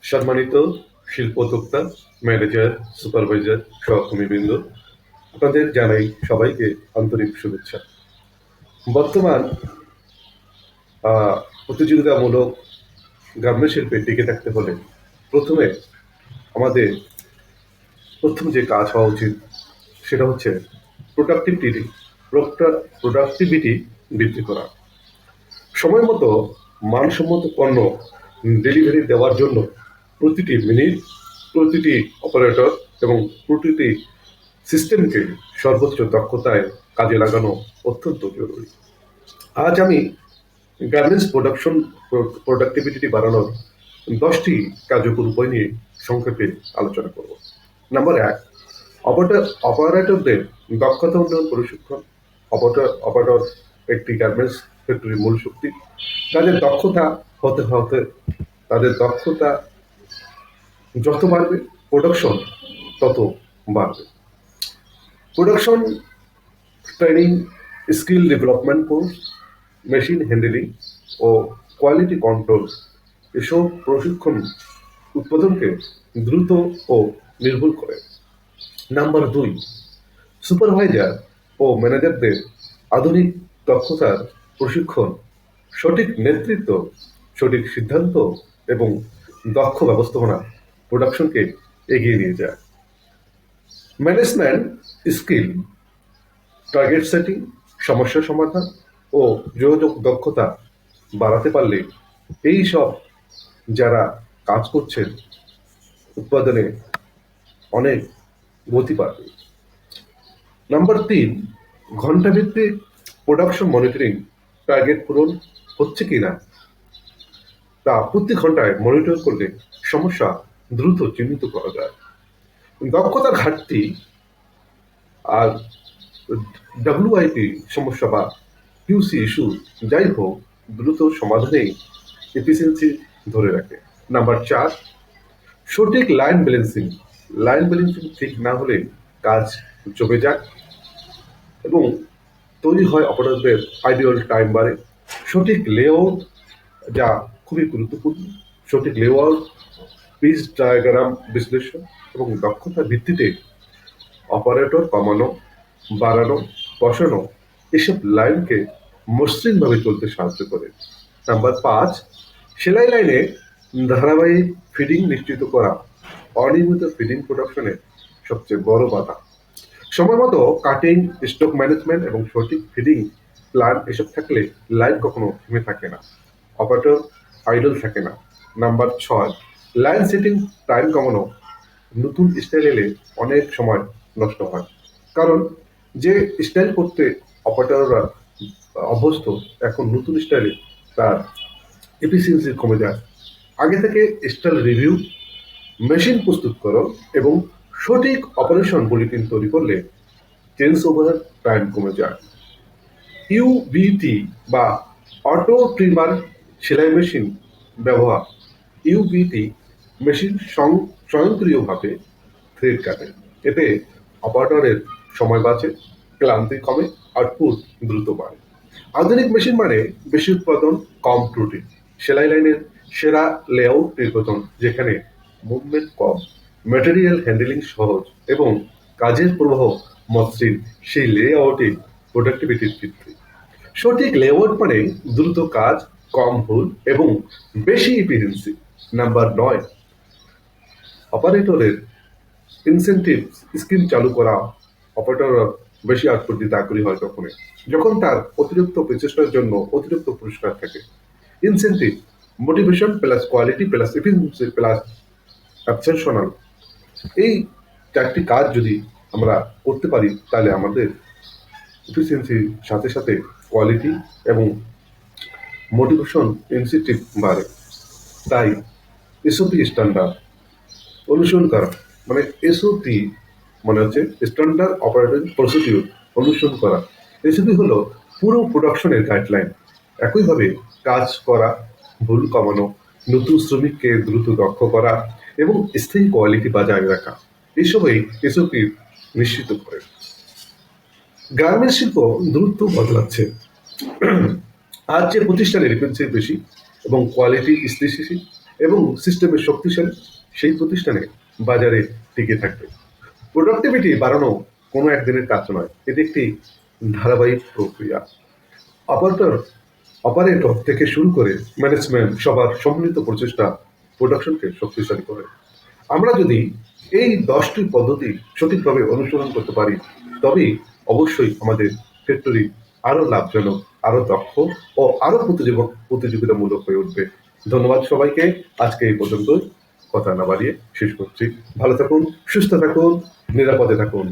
সম্মানিত শিল্পোদ্যোক্তা, manager, supervisor, সহকর্মীবৃন্দ, আপনাদের জানাই সবাইকে আন্তরিক শুভেচ্ছা। বর্তমান আহ, প্রতিযোগিতামূলক গার্মেন্ট শিল্পে টিকে থাকতে হলে প্রথমে আমাদের প্রথম যে কাজ হওয়া উচিত সেটা হচ্ছে প্রোডাক্টিভিটি প্রোডাক্টিভিটি বৃদ্ধি করা। সময় মতো মানসম্মত পণ্য ডেলিভারি দেওয়ার জন্য প্রতিটি মিনিট, প্রতিটি অপারেটর এবং প্রতিটি সিস্টেমকে সর্বোচ্চ দক্ষতায় কাজে লাগানো অত্যন্ত জরুরি। আজ আমি গার্মেন্টস প্রোডাক্টিভিটি বাড়ানোর 10টি কার্যকর উপায় নিয়ে সংক্ষেপে আলোচনা করব। নাম্বার 1, অপারেটরদের দক্ষতা উন্নয়ন প্রশিক্ষণ। অপারেটর একটি গার্মেন্টস ফ্যাক্টরির মূল শক্তি। তাদের দক্ষতা হতে হতে তাদের দক্ষতা যত বাড়বে, প্রোডাকশন তত বাড়বে। Production training, skill development course, machine handling ও কোয়ালিটি কন্ট্রোল এসব প্রশিক্ষণ উৎপাদনকে দ্রুত ও নির্ভুল করে। নাম্বার 2, সুপারভাইজার ও ম্যানেজারদের আধুনিক দক্ষতার প্রশিক্ষণ, সঠিক নেতৃত্ব, সঠিক সিদ্ধান্ত এবং দক্ষ ব্যবস্থাপনা প্রোডাকশনকে এগিয়ে নিয়ে যায়। ম্যানেজমেন্ট স্কিল, টার্গেট সেটিং, সমস্যা সমাধান ও যোগাযোগ দক্ষতা বাড়াতে পারলে এই সব যারা কাজ করছেন উৎপাদনে অনেক গতি পাবে। নাম্বার 3, ঘন্টাভিত্তিক প্রোডাকশন মনিটরিং, টার্গেট পূরণ হচ্ছে কিনা তা প্রতি ঘন্টায় মনিটর করলে সমস্যা দ্রুত চিহ্নিত করা যায়। দক্ষতার ঘাটতি আর ডাব্লিউআইপি সমস্যা বা কিউসি ইস্যু যাই হোক, দ্রুত সমাধানেই এফিসিয়েন্সি ধরে রাখে। নাম্বার 4, সঠিক লাইন ব্যালেন্সিং ঠিক না হলে কাজ জমে যায় এবং তৈরি হয় অপারেটরদের আইডিয়াল টাইম বাড়ে। সঠিক লেআউট, যা খুবই গুরুত্বপূর্ণ, সঠিক লেআউট, পিচ ডায়াগ্রাম বিশ্লেষণ এবং দক্ষতার ভিত্তিতে অপারেটর কমানো, বাড়ানো, বসানো এসব লাইনকে মসৃণভাবে চলতে সাহায্য করে। নাম্বার 5, সেলাই লাইনে ধারাবাহিক ফিডিং নিশ্চিত করা অনিয়মিত ফিডিং প্রোডাকশনের সবচেয়ে বড় বাধা। সময় মতো কাটিং, স্টক ম্যানেজমেন্ট এবং সঠিক ফিডিং প্ল্যান এসব থাকলে লাইন কখনো থেমে থাকে না, অপারেটর আইডল থাকে না। নাম্বার 6, লাইন সেটিং টাইম কমানো। নতুন স্টাইল এলে অনেক সময় নষ্ট হয়, কারণ যে স্টাইল করতে অপারেটররা অভ্যস্ত, এখন নতুন স্টাইলে তার এফিসিয়েন্সি কমে যায়। আগে থেকে স্টাইল রিভিউ, মেশিন প্রস্তুত করো এবং সঠিক অপারেশন বুলেটিন তৈরি করলে চেঞ্জ ওভার টাইম কমে যায়। ইউবিটি বা অটো ট্রিমার সেলাই মেশিন ব্যবহার। ইউবিটি মেশিন স্বয়ংক্রিয়ভাবে থ্রেড কাটে। এতে অপারেটরের সময় বাঁচে, ক্লান্তি কমে, আউটপুট দ্রুত বাড়ে। আধুনিক মেশিন মানে বেশি উৎপাদন, কম ত্রুটি। সেলাই লাইনের সেরা লেআউট নির্বাচন, যেখানে মুভমেন্ট কম, ম্যাটেরিয়াল হ্যান্ডেলিং সহজ এবং কাজের প্রবাহ মসৃণ, সেই লেআউটে প্রোডাক্টিভিটির বৃদ্ধি। সঠিক লেআউট মানে দ্রুত কাজ, কম ভুল এবং বেশি এফিসিয়েন্সি। নাম্বার 9, অপারেটরের ইনসেন্টিভ স্কিম চালু করা। অপারেটররা বেশি আউটপুট দিতে আগ্রহী হয় যখন তার অতিরিক্ত প্রচেষ্টার জন্য অতিরিক্ত পুরস্কার থাকে। Incentive, motivation plus quality plus efficiency plus obsessional, এই 4টি কাজ যদি আমরা করতে পারি তাহলে আমাদের এফিসিয়েন্সির সাথে সাথে কোয়ালিটি এবং মোটিভেশন ইনসেন্টিভ বাড়ে। তাই এসওপি স্ট্যান্ডার্ড অনুসরণ করা, মানে এসওপি মানে হচ্ছে স্ট্যান্ডার্ড অপারেটিং প্রসিডিউর অনুসরণ করা। এসওপি হলো পুরো প্রোডাকশনের গাইডলাইন। একইভাবে কাজ করা, ভুল কমানো, নতুন শ্রমিককে দ্রুত দক্ষ করা এবং স্থায়ী কোয়ালিটি বজায় রাখা, এসবই এসওপি নিশ্চিত করে। গার্মেন্টস শিল্প দ্রুত বদলাচ্ছে। আজ যে প্রতিষ্ঠানের এফিসিয়েন্সি বেশি এবং কোয়ালিটি স্থিতিশীল, এবং সিস্টেমের শক্তিশালী, সেই প্রতিষ্ঠানে বাজারে টিকে থাকবে। প্রোডাক্টিভিটি বাড়ানো কোনো একদিনের কাজ নয়, এটি একটি ধারাবাহিক প্রক্রিয়া। অপারেটর অপারেটর থেকে শুরু করে ম্যানেজমেন্ট সবার সম্মিলিত প্রচেষ্টা প্রোডাকশনকে শক্তিশালী করে। আমরা যদি এই 10টি পদ্ধতি সঠিকভাবে অনুসরণ করতে পারি, তবেই অবশ্যই আমাদের ফ্যাক্টরি আরো লাভজনক, আরো দক্ষ ও আরো প্রতিযোগিতামূলক হয়ে উঠবে। ধন্যবাদ সবাইকে। আজকে এই পর্যন্ত, কথা না বাড়িয়ে শেষ করছি। ভালো থাকুন, সুস্থ থাকুন, নিরাপদে থাকুন।